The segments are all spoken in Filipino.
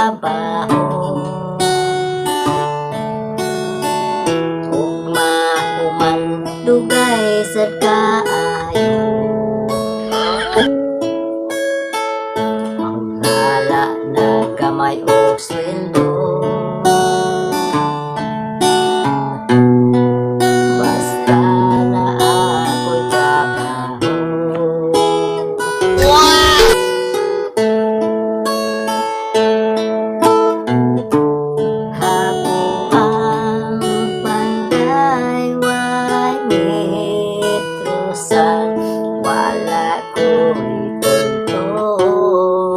trabaho. Ugma human dugay sa kaayo. Manghala na kamay og sweldo. Basta na ako'y trabaho. Habuang panday way metrosan, wala ko'y tunto.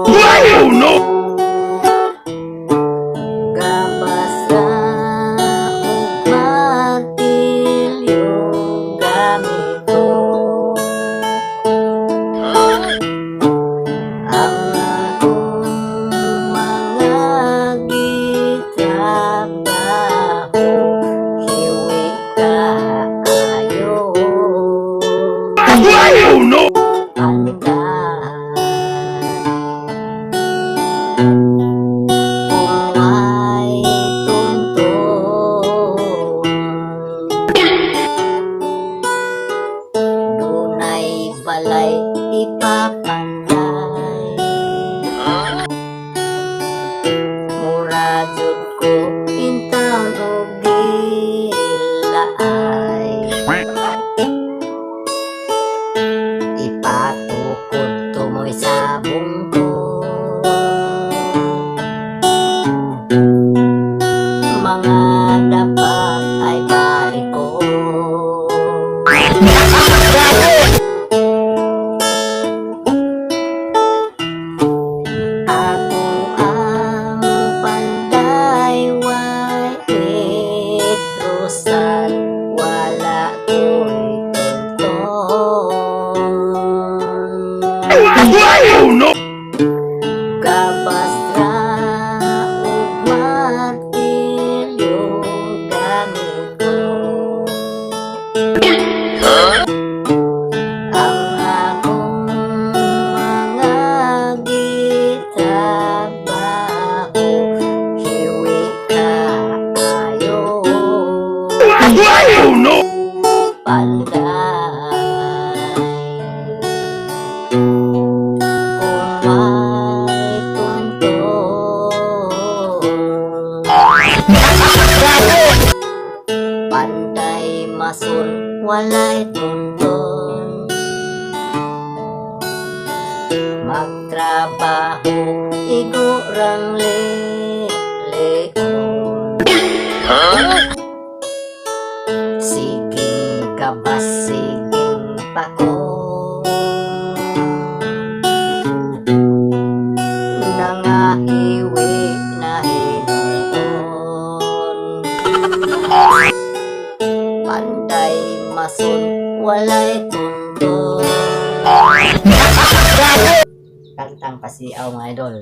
Oh no! Gabas ra ug martilyong gamit ko. Ang akong mga gitrabaho, hiwi kaayo. Oh no! Ay tuntun, dunay balay ipapanday. Mura jud ko intawon og gilaay. Ipatukod tumoy sa bungko. Mga dapat ay balik ko. Ako ang panday way metrosan, wala ko'y tunton. Oh no! Gabas ra ug martilyong gamit ko. Ang akong mga gitrabaho, hiwi kaayo. Oh no! Panday kung may tunton. Panday masun walay tunton. Magtrabaho igo rang leon. Siging kabas, siging pako. Nangahiwi na hinuon. Panday masun walay tunton. Kantang pasiaw mga idol.